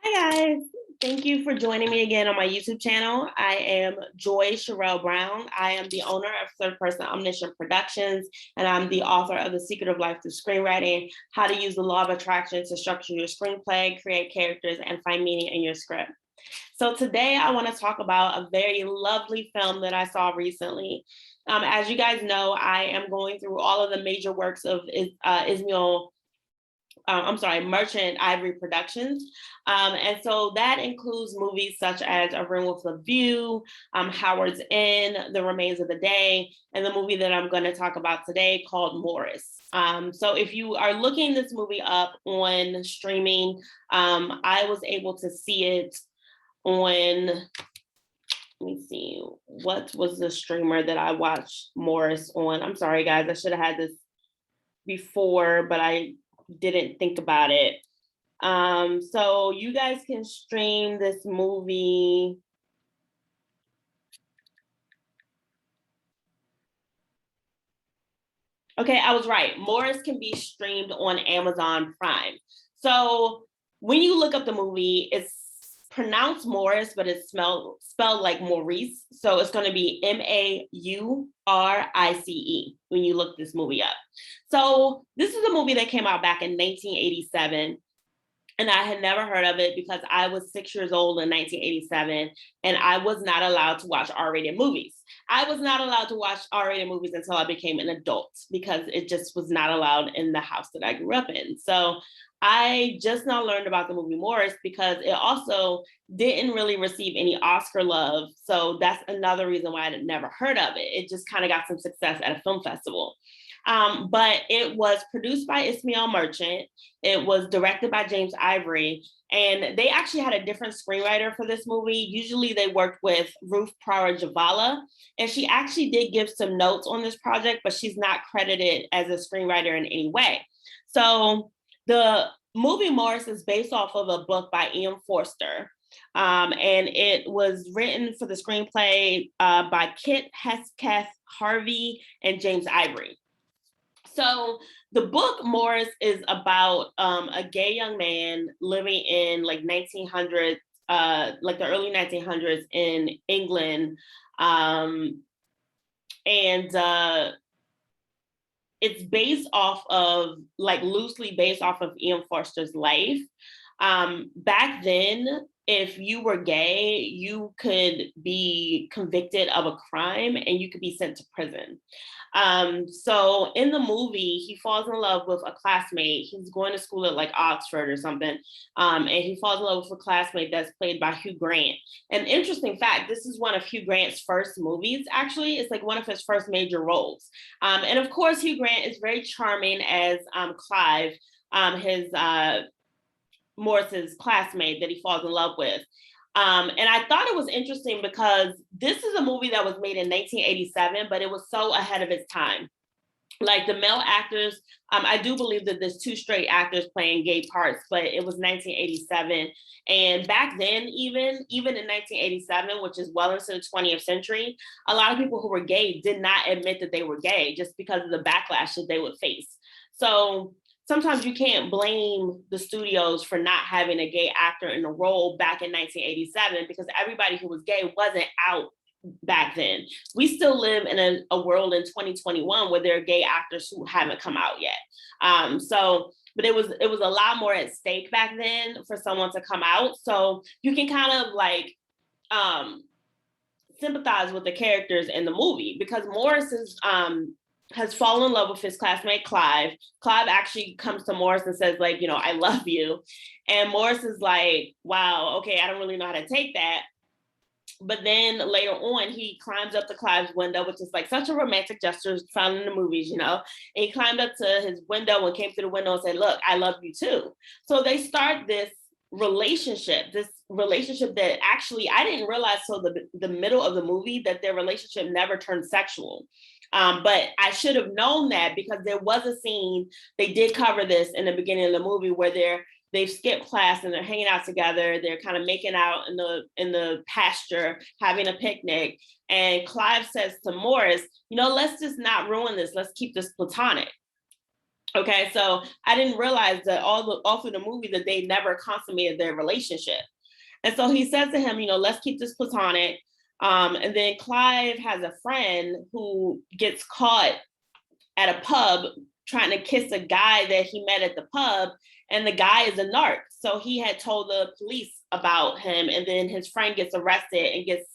Hi guys, thank you for joining me again on my YouTube channel. I am Joy Cheriel Brown. I am the owner of Third Person Omniscient Productions, and I'm the author of The Secret of Life Through Screenwriting, How to Use the Law of Attraction to Structure Your Screenplay, Create Characters, and Find Meaning in Your Script. So today I want to talk about a very lovely film that I saw recently. As you guys know, I am going through all of the major works of Merchant Ivory Productions. And so that includes movies such as A Room with a View, Howard's Inn, The Remains of the Day, and the movie that I'm going to talk about today called Maurice. So if you are looking this movie up on streaming, I was able to see it on, let me see, what was the streamer that I watched Maurice on? I'm sorry, guys, I should have had this before, but I didn't think about it. So you guys can stream this movie. Okay, I was right. Maurice can be streamed on Amazon Prime. So when you look up the movie, it's pronounced Maurice, but it's spelled like Maurice. So it's going to be Maurice when you look this movie up. So this is a movie that came out back in 1987. And I had never heard of it because I was 6 years old in 1987 and I was not allowed to watch R-rated movies. I was not allowed to watch R-rated movies until I became an adult because it just was not allowed in the house that I grew up in. So I just now learned about the movie Maurice because it also didn't really receive any Oscar love. So that's another reason why I had never heard of it. It just kind of got some success at a film festival. But it was produced by Ismail Merchant. It was directed by James Ivory. And they actually had a different screenwriter for this movie. Usually they worked with Ruth Prowra Javala. And she actually did give some notes on this project, but she's not credited as a screenwriter in any way. So the movie Maurice is based off of a book by Ian Forster. And it was written for the screenplay by Kit Hesketh Harvey and James Ivory. So the book Maurice is about a gay young man living in like 1900s, like the early 1900s in England. And it's based off of, like loosely based off of Ian Forster's life. Back then, if you were gay, you could be convicted of a crime and you could be sent to prison. So in the movie, he falls in love with a classmate. He's going to school at like Oxford or something. And he falls in love with a classmate that's played by Hugh Grant. An interesting fact, this is one of Hugh Grant's first movies, actually. It's like one of his first major roles. And of course, Hugh Grant is very charming as Clive, his Maurice's classmate that he falls in love with. And I thought it was interesting because this is a movie that was made in 1987, but it was so ahead of its time. Like the male actors, I do believe that there's two straight actors playing gay parts, but it was 1987. And back then, even in 1987, which is well into the 20th century, a lot of people who were gay did not admit that they were gay just because of the backlash that they would face. So sometimes you can't blame the studios for not having a gay actor in the role back in 1987 because everybody who was gay wasn't out back then. We still live in a world in 2021 where there are gay actors who haven't come out yet. But it was a lot more at stake back then for someone to come out. So you can kind of like sympathize with the characters in the movie because Maurice has fallen in love with his classmate, Clive. Clive actually comes to Maurice and says, like, I love you. And Maurice is like, wow, okay, I don't really know how to take that. But then later on, he climbs up to Clive's window, which is like such a romantic gesture found in the movies, And he climbed up to his window and came through the window and said, look, I love you too. So they start this relationship that actually I didn't realize till the middle of the movie that their relationship never turned sexual. But I should have known that because there was a scene, they did cover this in the beginning of the movie where they've skipped class and they're hanging out together. They're kind of making out in the pasture, having a picnic. And Clive says to Maurice, let's just not ruin this. Let's keep this platonic. Okay, so I didn't realize that all through the movie that they never consummated their relationship. And so he says to him, let's keep this platonic. And then Clive has a friend who gets caught at a pub trying to kiss a guy that he met at the pub, and the guy is a narc. So he had told the police about him, and then his friend gets arrested and gets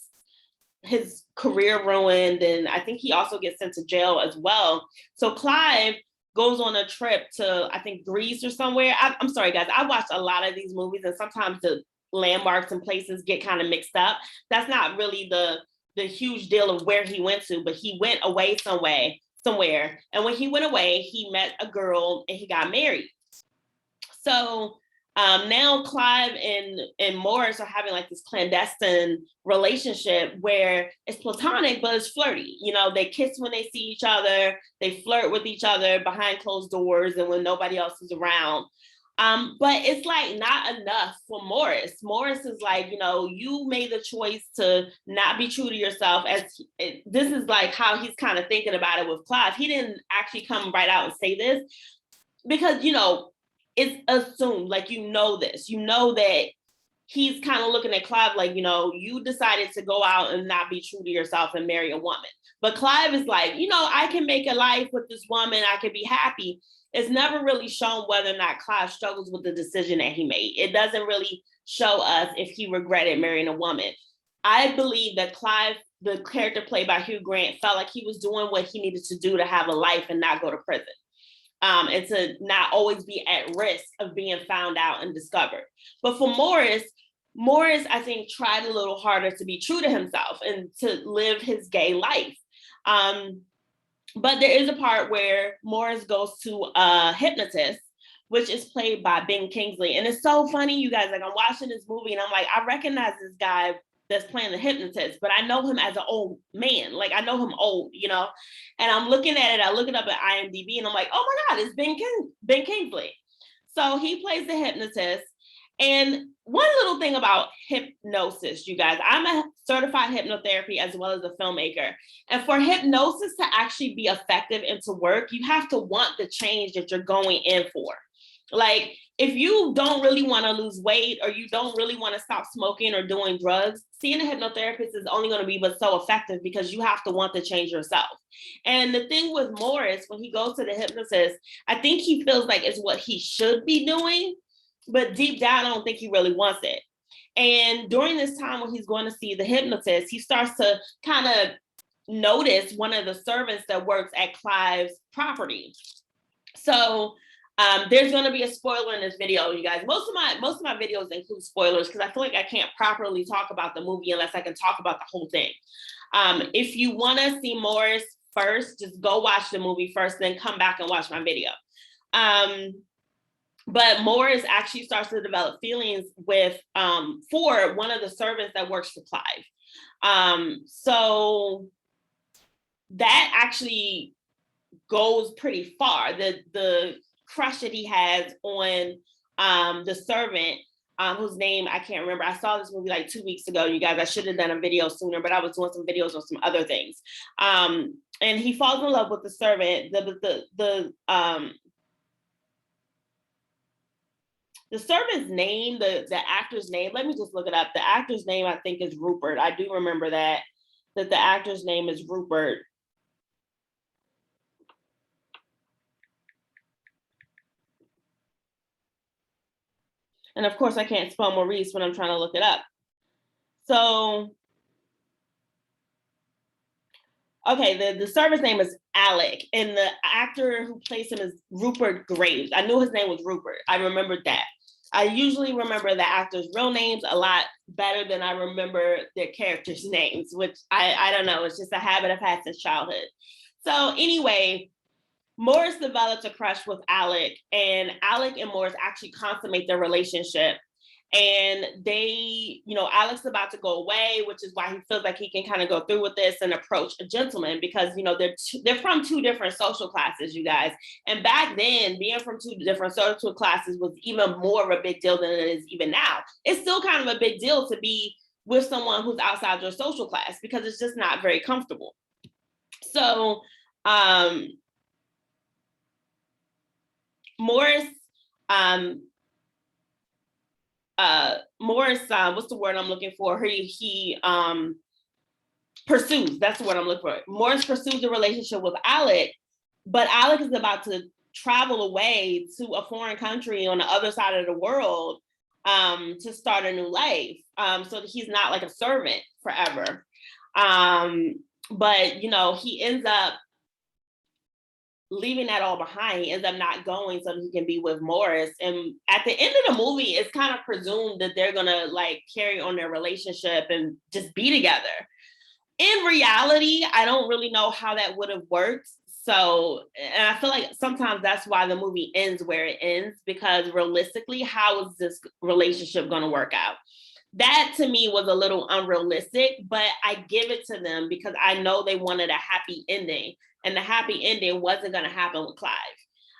his career ruined, and I think he also gets sent to jail as well. So Clive goes on a trip to, I think, Greece or somewhere. I'm sorry, guys. I watched a lot of these movies, and sometimes the landmarks and places get kind of mixed up. That's not really the huge deal of where he went to, but he went away somewhere. And when he went away, he met a girl and he got married. So now Clive and Maurice are having like this clandestine relationship where it's platonic, but it's flirty. They kiss when they see each other, they flirt with each other behind closed doors and when nobody else is around. But it's like not enough for Maurice. Maurice is like, you made the choice to not be true to yourself. This is like how he's kind of thinking about it with Clive. He didn't actually come right out and say this because, it's assumed, like, this, that he's kind of looking at Clive like, you decided to go out and not be true to yourself and marry a woman. But Clive is like, I can make a life with this woman. I can be happy. It's never really shown whether or not Clive struggles with the decision that he made. It doesn't really show us if he regretted marrying a woman. I believe that Clive, the character played by Hugh Grant, felt like he was doing what he needed to do to have a life and not go to prison. And to not always be at risk of being found out and discovered. But for Maurice, I think, tried a little harder to be true to himself and to live his gay life. But there is a part where Maurice goes to a hypnotist, which is played by Ben Kingsley. And it's so funny, you guys, like I'm watching this movie and I'm like, I recognize this guy that's playing the hypnotist, but I know him as an old man. Like I know him old, and I'm looking at it. I look it up at IMDb and I'm like, oh my God, it's Ben Kingsley. So he plays the hypnotist. And one little thing about hypnosis, you guys, I'm a certified hypnotherapy as well as a filmmaker. And for hypnosis to actually be effective and to work, you have to want the change that you're going in for. Like, if you don't really want to lose weight or you don't really want to stop smoking or doing drugs, seeing a hypnotherapist is only going to be but so effective because you have to want to change yourself. And the thing with Maurice, when he goes to the hypnotist, I think he feels like it's what he should be doing, but deep down, I don't think he really wants it. And during this time when he's going to see the hypnotist, he starts to kind of notice one of the servants that works at Clive's property. So there's going to be a spoiler in this video, you guys. Most of my videos include spoilers because I feel like I can't properly talk about the movie unless I can talk about the whole thing. If you want to see Maurice first, just go watch the movie first, then come back and watch my video. But Maurice actually starts to develop feelings for one of the servants that works for Clive. So that actually goes pretty far. The crush that he has on the servant, whose name I can't remember. I saw this movie like 2 weeks ago, you guys. I should have done a video sooner, but I was doing some videos on some other things. And he falls in love with the servant. The servant's name, the actor's name, let me just look it up. The actor's name, I think, is Rupert. I do remember that the actor's name is Rupert. And of course, I can't spell Maurice when I'm trying to look it up. So, okay, the servant's name is Alec, and the actor who plays him is Rupert Graves. I knew his name was Rupert. I remembered that. I usually remember the actors' real names a lot better than I remember their characters' names, which I don't know. It's just a habit I've had since childhood. So anyway, Maurice develops a crush with Alec, and Alec and Maurice actually consummate their relationship. And they, Alec's about to go away, which is why he feels like he can kind of go through with this and approach a gentleman because, they're from two different social classes, you guys. And back then, being from two different social classes was even more of a big deal than it is even now. It's still kind of a big deal to be with someone who's outside your social class because it's just not very comfortable. So, Morris, what's the word I'm looking for? He pursues, that's the word I'm looking for. Morris pursues a relationship with Alec, but Alec is about to travel away to a foreign country on the other side of the world to start a new life. So that he's not like a servant forever. But, you know, he ends up leaving that all behind. He ends up not going so that he can be with Morris. And at the end of the movie, it's kind of presumed that they're gonna like carry on their relationship and just be together. In reality, I don't really know how that would have worked. So, and I feel like sometimes that's why the movie ends where it ends, because realistically, how is this relationship going to work out? That to me was a little unrealistic, but I give it to them because I know they wanted a happy ending, and the happy ending wasn't going to happen with Clive.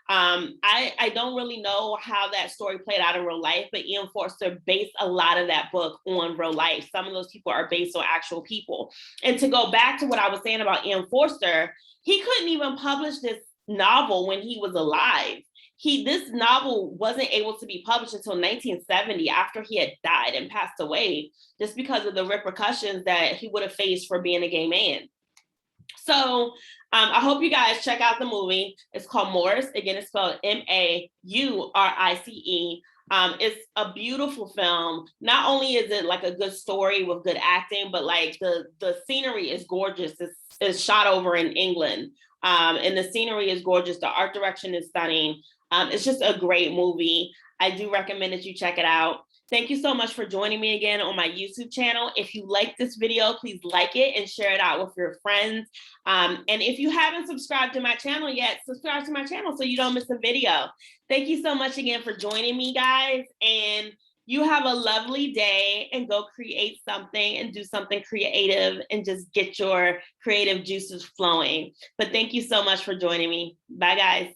I don't really know how that story played out in real life, but Ian Forster based a lot of that book on real life. Some of those people are based on actual people. And to go back to what I was saying about Ian Forster, he couldn't even publish this novel when he was alive. This novel wasn't able to be published until 1970 after he had died and passed away, just because of the repercussions that he would have faced for being a gay man. So I hope you guys check out the movie. It's called Maurice. Again, it's spelled Maurice. It's a beautiful film. Not only is it like a good story with good acting, but like the scenery is gorgeous. It's shot over in England. And the scenery is gorgeous. The art direction is stunning. It's just a great movie. I do recommend that you check it out. Thank you so much for joining me again on my YouTube channel. If you like this video, please like it and share it out with your friends. And if you haven't subscribed to my channel yet, subscribe to my channel so you don't miss a video. Thank you so much again for joining me, guys. And you have a lovely day, and go create something and do something creative and just get your creative juices flowing. But thank you so much for joining me. Bye, guys.